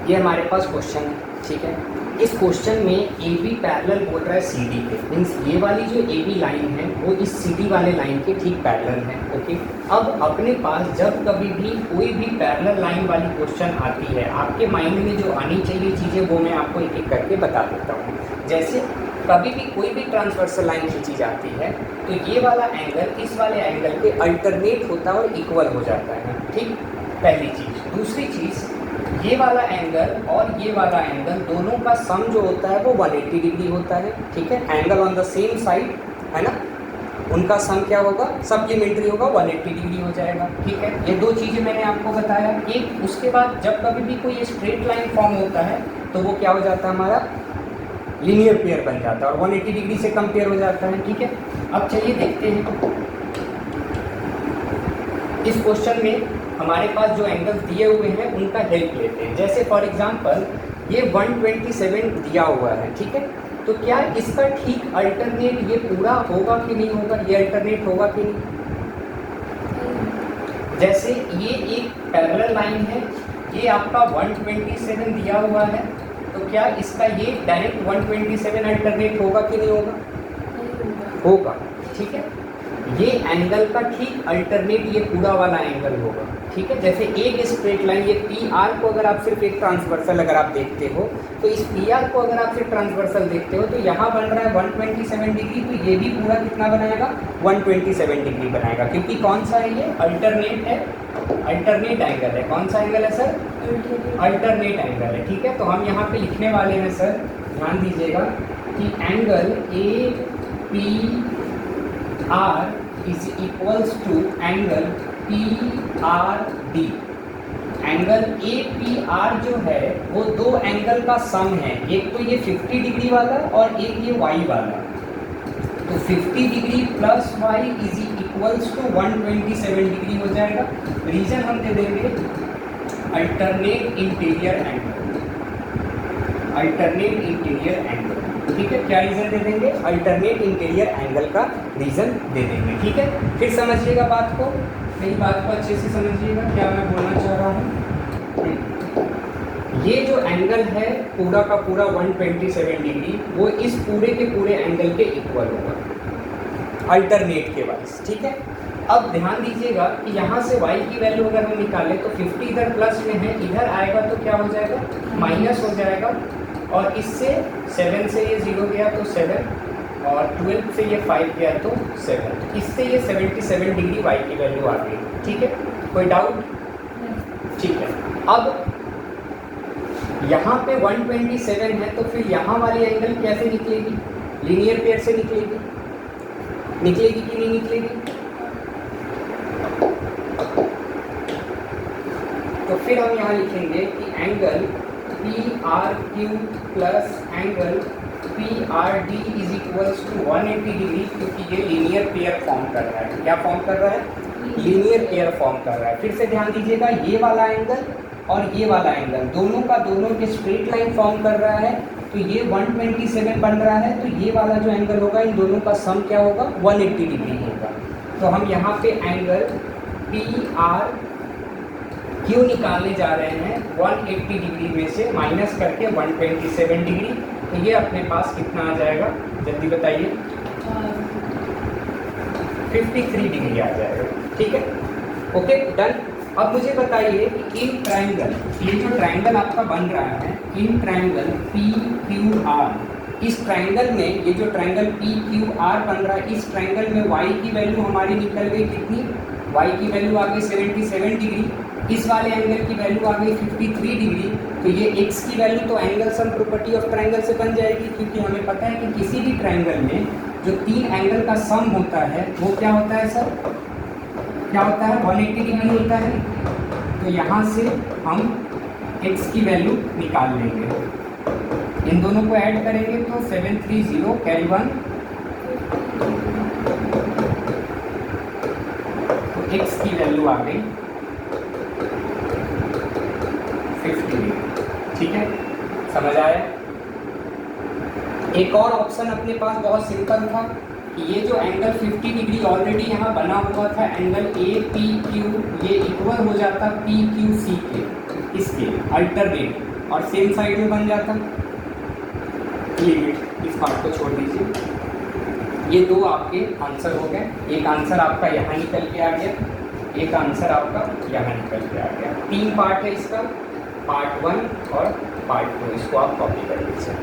ये हमारे पास क्वेश्चन है, ठीक है। इस क्वेश्चन में ए बी पैरेलल बोल रहा है सी डी के, मीन्स ये वाली जो ए बी लाइन है वो इस सी डी वाले लाइन के ठीक पैरेलल है, ओके। अब अपने पास जब कभी भी कोई भी पैरेलल लाइन वाली क्वेश्चन आती है, आपके माइंड में जो आनी चाहिए चीज़ें वो मैं आपको एक एक करके बता देता हूँ। जैसे कभी भी कोई भी ट्रांसवर्सल लाइन की चीज़ आती है तो ये वाला एंगल इस वाले एंगल के अल्टरनेट होता है और इक्वल हो जाता है, ठीक, पहली चीज़। दूसरी चीज़, ये वाला एंगल और ये वाला एंगल दोनों का सम जो होता है वो 180 डिग्री होता है, ठीक है। Angle on the same side है ना, उनका सम क्या होगा, सप्लीमेंट्री होगा, 180 डिग्री हो जाएगा, ठीक है। ये दो चीज़ें मैंने आपको बताया। एक उसके बाद जब कभी भी कोई स्ट्रेट लाइन फॉर्म होता है तो वो क्या हो जाता है, हमारा लीनियर पेयर बन जाता है और 180 डिग्री से कंपेयर हो जाता है, ठीक है। अब चलिए देखते हैं इस क्वेश्चन में हमारे पास जो एंगल्स दिए हुए हैं उनका हेल्प लेते हैं। जैसे फॉर एग्जांपल ये 127 दिया हुआ है, ठीक है। तो क्या इसका ठीक अल्टरनेट ये पूरा होगा कि नहीं होगा, ये अल्टरनेट होगा कि नहीं। जैसे ये एक पैरेलल लाइन है, ये आपका 127 दिया हुआ है, तो क्या इसका ये डायरेक्ट 127 अल्टरनेट होगा कि नहीं होगा, होगा, ठीक है। ये एंगल का ठीक अल्टरनेट ये पूरा वाला एंगल होगा, ठीक है। जैसे एक स्ट्रेट लाइन, ये पी आर को अगर आप सिर्फ एक ट्रांसवर्सल अगर आप देखते हो तो इस पी आर को अगर आप सिर्फ ट्रांसवर्सल देखते हो तो यहाँ बन रहा है 127 डिग्री, तो ये भी पूरा कितना बनाएगा, 127 डिग्री बनाएगा, क्योंकि कौन सा है ये, अल्टरनेट है, अल्टरनेट एंगल है। कौन सा एंगल है सर, अल्टरनेट एंगल है, ठीक है। तो हम यहाँ पे लिखने वाले हैं सर, ध्यान दीजिएगा कि angle A P R is equals to angle P R D. Angle A P R जो है वो दो एंगल का सम है, एक तो ये 50 डिग्री वाला और एक ये वाई वाला। तो 50 degree plus Y is equals to 127 degree हो जाएगा। रीजन हम दे देंगे alternate interior angle, alternate interior angle, ठीक है। क्या रीज़न दे देंगे, अल्टरनेट इंटीरियर एंगल का रीज़न दे देंगे, ठीक है। फिर समझिएगा बात को, मेरी बात को अच्छे से समझिएगा क्या मैं बोलना चाह रहा हूँ। ये जो एंगल है पूरा का पूरा 127 डिग्री, वो इस पूरे के पूरे एंगल के इक्वल होगा अल्टरनेट के वाइज, ठीक है। अब ध्यान दीजिएगा कि यहाँ से y की वैल्यू अगर हम निकालें तो 50 इधर प्लस में है, इधर आएगा तो क्या हो जाएगा, माइनस हो जाएगा। और इससे 7 से ये 0 गया तो 7, और 12 से ये 5 गया तो 7, इससे ये 77 डिग्री y की वैल्यू आ गई, ठीक है। कोई डाउट, ठीक है। अब यहाँ पे 127 है तो फिर यहाँ वाली एंगल कैसे निकलेगी, लीनियर पेयर से निकलेगी, निकलेगी कि नहीं निकलेगी। तो फिर हम यहाँ लिखेंगे कि angle P R Q plus angle P R D is equals to 180 degree, क्योंकि ये लीनियर पेयर फॉर्म कर रहा है। क्या फॉर्म कर रहा है, लीनियर पेयर फॉर्म कर रहा है। फिर से ध्यान दीजिएगा, ये वाला एंगल और ये वाला एंगल दोनों का दोनों के स्ट्रेट लाइन फॉर्म कर रहा है, तो ये 127 बन रहा है। तो ये वाला जो एंगल होगा इन दोनों का सम क्या होगा, 180 डिग्री होगा। तो हम यहाँ पे एंगल पी आर क्यों निकालने जा रहे हैं, 180 डिग्री में से माइनस करके 127 डिग्री, तो ये अपने पास कितना आ जाएगा, जल्दी बताइए, 53 डिग्री आ जाएगा, ठीक है। Okay done. अब मुझे बताइए कि इन ट्रायंगल, ये जो ट्रायंगल आपका बन रहा है, in triangle P Q R, इस ट्रायंगल में ये जो ट्रायंगल पी क्यू आर बन रहा है, इस ट्रायंगल में y की वैल्यू हमारी निकल गई कितनी, y की वैल्यू आ गई 77 डिग्री, इस वाले एंगल की वैल्यू आ गई 53 डिग्री। तो ये x की वैल्यू तो angle sum property of triangle से बन जाएगी, क्योंकि हमें पता है कि किसी भी ट्रायंगल में जो तीन एंगल का सम होता है वो क्या होता है सर, क्या होता है, 180 डिग्री होता है। तो यहाँ से हम x की वैल्यू निकाल लेंगे, इन दोनों को ऐड करेंगे तो 730 कैरी 1, तो x की वैल्यू आ गई 50 डिग्री, ठीक है, समझ आया। एक और ऑप्शन अपने पास बहुत सिंपल था कि ये जो एंगल 50 डिग्री ऑलरेडी यहाँ बना हुआ था, एंगल ए पी क्यू, ये इक्वल हो जाता पी क्यू सी के, इसके अल्टरनेट, और सेम साइड में बन जाता। लिमिट, इस पार्ट को छोड़ दीजिए। ये दो आपके आंसर हो गए। एक आंसर आपका यहाँ निकल के आ गया, एक आंसर आपका यहाँ निकल के आ गया। 3 पार्ट है इसका, पार्ट 1 और पार्ट 2, इसको आप कॉपी कर लीजिए।